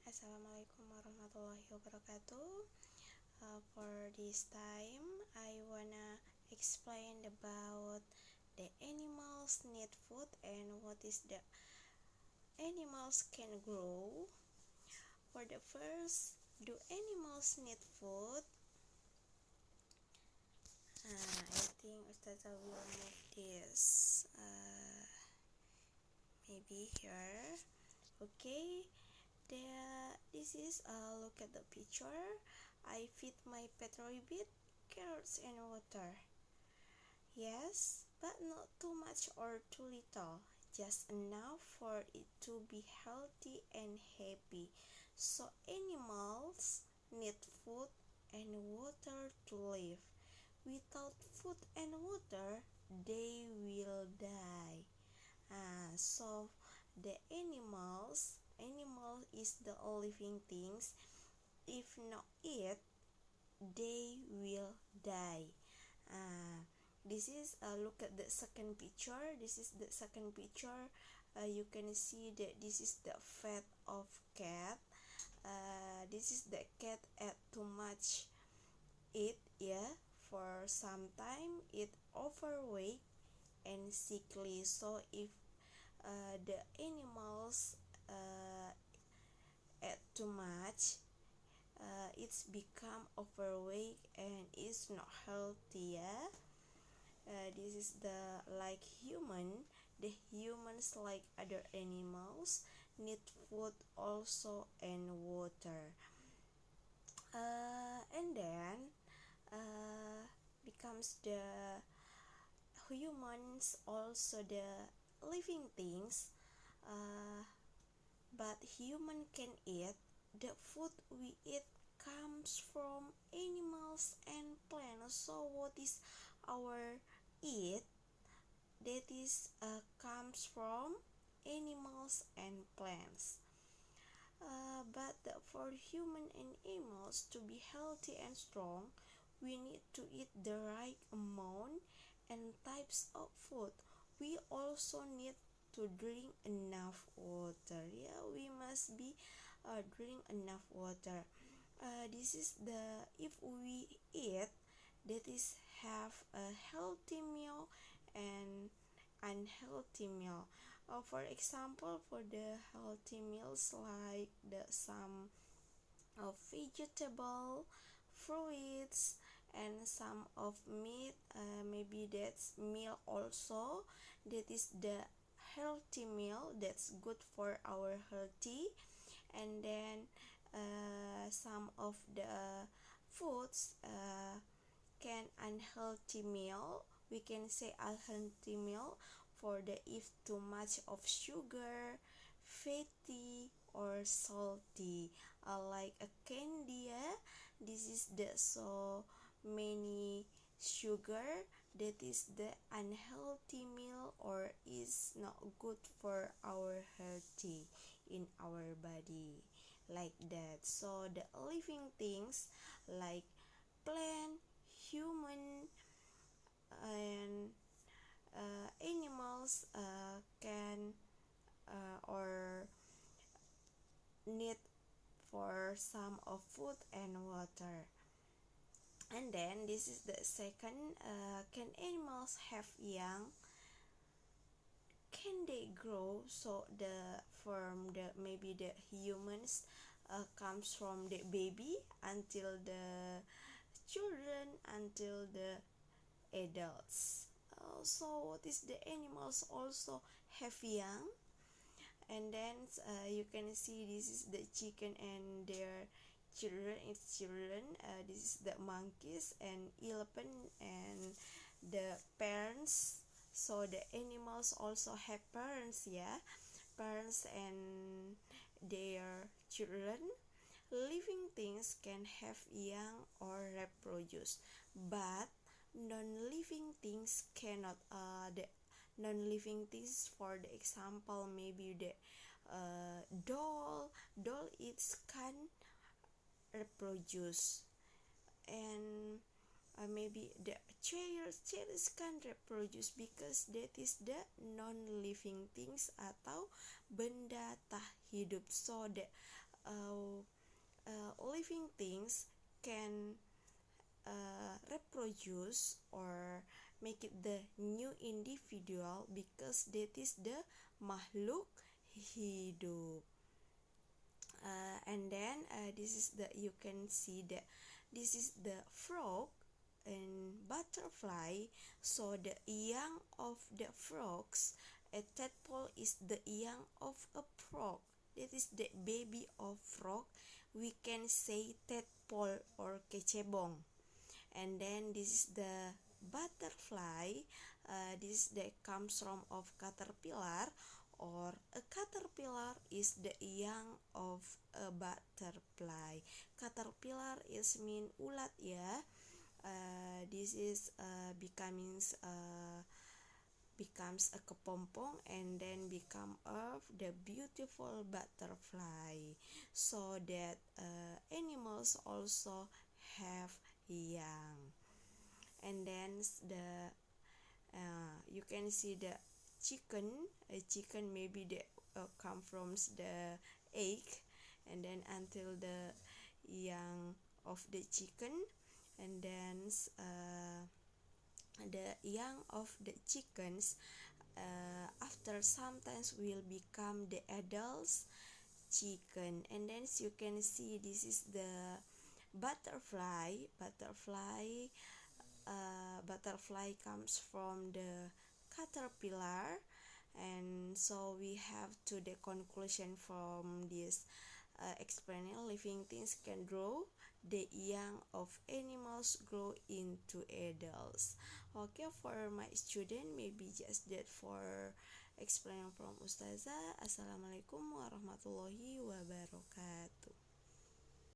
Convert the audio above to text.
Assalamualaikum warahmatullahi wabarakatuh. For this time, I wanna explain about the animals need food and what is the animals can grow. For the first, do animals need food? I think Ustazah will move this maybe here. Okay. This is look at the picture. I feed my pet rabbit carrots and water. Yes, but not too much or too little. Just enough for it to be healthy and happy. So animals need food and water to live. Without food and water, they will die. So the animal is the living things. If not eat, they will die. This is look at the second picture. This is the second picture. You can see that this is the fat of cat. This is the cat ate too much eat, yeah. For some time it overweight and sickly. So if the animals ate too much, it's become overweight and it's not healthy, yeah. This is the like human. The humans, like other animals, need food also and water. And then becomes the humans also the living things, but human can eat. The food we eat comes from animals and plants. So what is our eat? That is comes from animals and plants. But for human and animals to be healthy and strong, we need to eat the right amount and types of food. We also need to drink enough water. Yeah, we must be drink enough water. This is the if we eat, that is have a healthy meal and unhealthy meal. For example, for the healthy meals like the some of vegetable, fruits, and some of meat, maybe that's meal also. That is the healthy meal that's good for our healthy. And then some of the foods can unhealthy meal. We can say unhealthy meal for the if too much of sugar, fatty or salty, like a candy. This is the so many sugar. That is the unhealthy meal or is not good for our healthy in our body, like that. So the living things like plant, human, and animals can or need for some of food and water. And then this is the second, can animals have young? Can they grow? So the from the maybe the humans comes from the baby until the children until the adults. So what is the animals also have young? And then you can see this is the chicken and their children. It's children. This is the monkeys and elephant and the parents. So the animals also have parents, yeah, parents and their children. Living things can have young or reproduce, but non-living things cannot. The non-living things, for the example, maybe the doll it can reproduce, and maybe the chairs can reproduce because that is the non-living things atau benda tak hidup. So the living things can reproduce or make it the new individual because that is the makhluk hidup. And then this is the, you can see that this is the frog and butterfly. So the young of the frogs, a tadpole is the young of a frog, that is the baby of frog. We can say tadpole or kecebong. And then this is the butterfly. This that comes from of caterpillar, or a caterpillar is the young of a butterfly. Caterpillar is mean ulat ya. This is becomes a kepompong and then become of the beautiful butterfly. So that animals also have young. And then the you can see the chicken. A chicken maybe the come from the egg, and then until the young of the chicken, and then the young of the chickens after sometimes will become the adults chicken. And then you can see this is the butterfly. Butterfly comes from the caterpillar, and so we have to the conclusion from this explaining living things can grow, the young of animals grow into adults. Okay, for my student, maybe just that for explaining from Ustazah. Assalamualaikum warahmatullahi wabarakatuh.